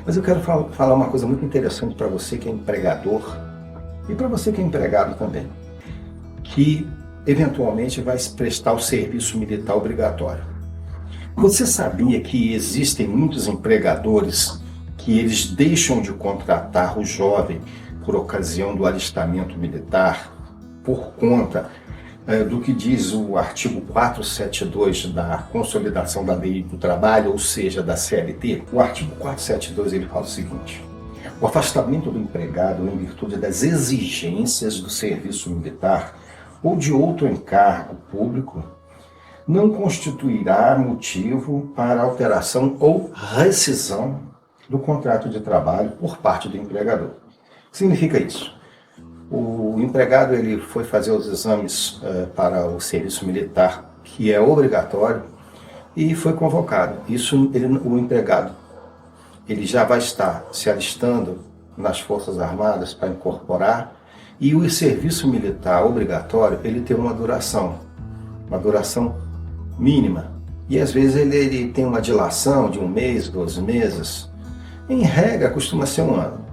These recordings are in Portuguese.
Mas eu quero falar uma coisa muito interessante para você que é empregador e para você que é empregado também, que eventualmente vai prestar o serviço militar obrigatório. Você sabia que existem muitos empregadores que eles deixam de contratar o jovem por ocasião do alistamento militar por conta do que diz o artigo 472 da Consolidação da Lei do Trabalho, ou seja, da CLT? O artigo 472 ele fala o seguinte: o afastamento do empregado em virtude das exigências do serviço militar ou de outro encargo público não constituirá motivo para alteração ou rescisão do contrato de trabalho por parte do empregador. O que significa isso? O empregado ele foi fazer os exames para o serviço militar, que é obrigatório, e foi convocado. O empregado ele já vai estar se alistando nas Forças Armadas para incorporar, e o serviço militar obrigatório ele tem uma duração mínima. E às vezes ele tem uma dilação de 1 mês, 12 meses. Em regra, costuma ser 1 ano.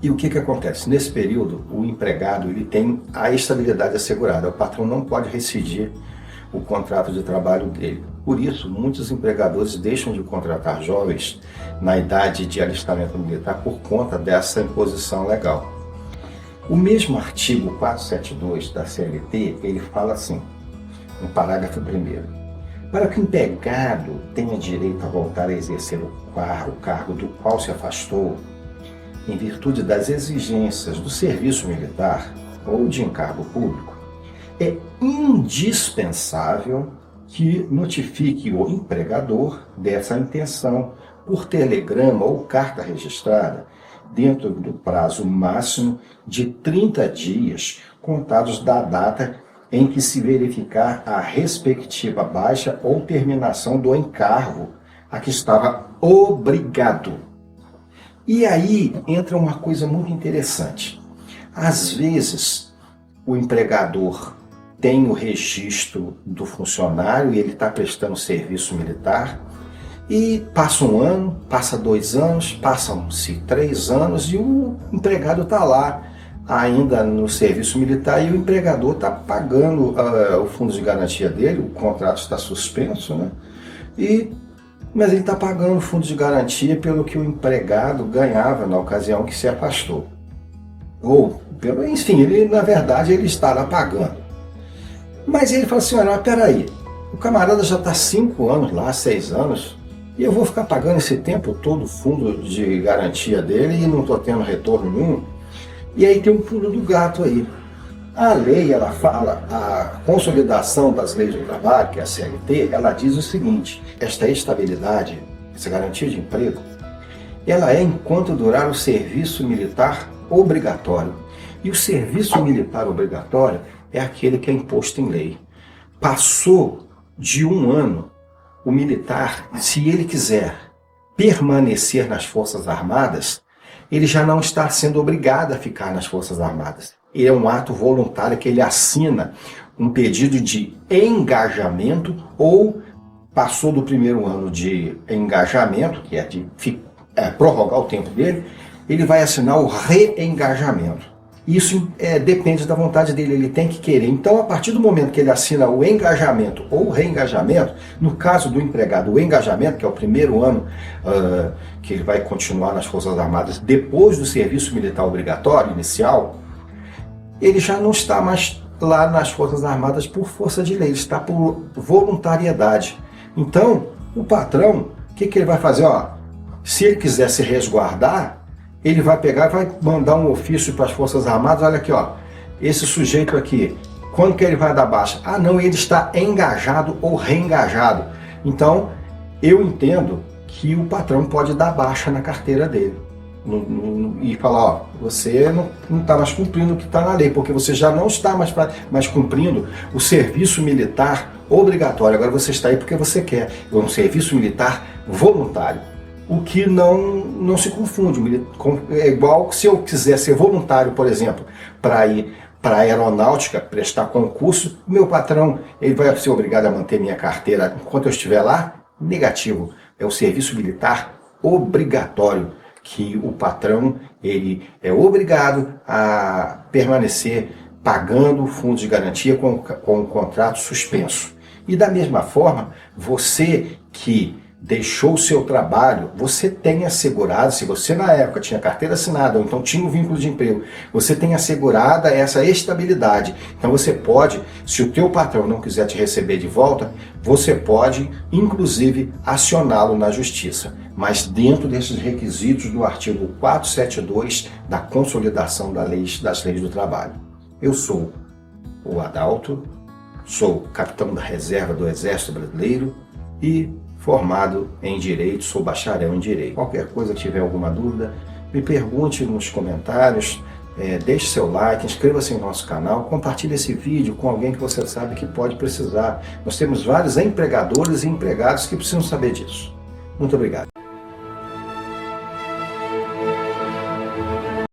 E o que acontece? Nesse período, o empregado ele tem a estabilidade assegurada. O patrão não pode rescindir o contrato de trabalho dele. Por isso, muitos empregadores deixam de contratar jovens na idade de alistamento militar por conta dessa imposição legal. O mesmo artigo 472 da CLT, ele fala assim, no parágrafo 1º: para que o empregado tenha direito a voltar a exercer o cargo do qual se afastou, em virtude das exigências do serviço militar ou de encargo público, é indispensável que notifique o empregador dessa intenção por telegrama ou carta registrada, dentro do prazo máximo de 30 dias, contados da data em que se verificar a respectiva baixa ou terminação do encargo a que estava obrigado. E aí entra uma coisa muito interessante. Às vezes, o empregador tem o registro do funcionário e ele está prestando serviço militar, e passa 1 ano, passa 2 anos, passam-se 3 anos e o empregado está lá ainda no serviço militar e o empregador está pagando o fundo de garantia dele, o contrato está suspenso, né? Mas ele está pagando o fundo de garantia pelo que o empregado ganhava na ocasião que se afastou. Enfim, na verdade ele está lá pagando. Mas ele fala assim: olha, mas peraí, o camarada já está 5 anos lá, 6 anos, e eu vou ficar pagando esse tempo todo o fundo de garantia dele e não estou tendo retorno nenhum. E aí tem um pulo do gato aí. A lei, ela fala, a Consolidação das Leis do Trabalho, que é a CLT, ela diz o seguinte: esta estabilidade, essa garantia de emprego, ela é enquanto durar o serviço militar obrigatório. E o serviço militar obrigatório é aquele que é imposto em lei. Passou de 1 ano, o militar, se ele quiser permanecer nas Forças Armadas, ele já não está sendo obrigado a ficar nas Forças Armadas. É um ato voluntário que ele assina um pedido de engajamento, ou passou do 1º ano de engajamento, que é de prorrogar o tempo dele, ele vai assinar o reengajamento. Isso depende da vontade dele, ele tem que querer. Então, a partir do momento que ele assina o engajamento ou reengajamento, no caso do empregado, o engajamento, que é o 1º ano que ele vai continuar nas Forças Armadas, depois do serviço militar obrigatório inicial, ele já não está mais lá nas Forças Armadas por força de lei, ele está por voluntariedade. Então, o patrão, o que ele vai fazer? Se ele quiser se resguardar, ele vai pegar e vai mandar um ofício para as Forças Armadas: olha aqui, esse sujeito aqui, quando que ele vai dar baixa? Ah, não, ele está engajado ou reengajado. Então, eu entendo que o patrão pode dar baixa na carteira dele e falar: você não está mais cumprindo o que está na lei, porque você já não está mais cumprindo o serviço militar obrigatório. Agora você está aí porque você quer um serviço militar voluntário. O que não se confunde. É igual se eu quiser ser voluntário, por exemplo, para ir para a aeronáutica, prestar concurso, meu patrão ele vai ser obrigado a manter minha carteira enquanto eu estiver lá? Negativo. É o serviço militar obrigatório, que o patrão ele é obrigado a permanecer pagando o fundo de garantia com o contrato suspenso. E da mesma forma, você que deixou o seu trabalho, você tem assegurado, se você na época tinha carteira assinada ou então tinha um vínculo de emprego, você tem assegurada essa estabilidade. Então você pode, se o teu patrão não quiser te receber de volta, você pode inclusive acioná-lo na justiça, mas dentro desses requisitos do artigo 472 da Consolidação das Leis do Trabalho. Eu sou o Adalto, sou capitão da reserva do Exército Brasileiro e formado em Direito, sou bacharel em Direito. Qualquer coisa, tiver alguma dúvida, me pergunte nos comentários, deixe seu like, inscreva-se em nosso canal, compartilhe esse vídeo com alguém que você sabe que pode precisar. Nós temos vários empregadores e empregados que precisam saber disso. Muito obrigado.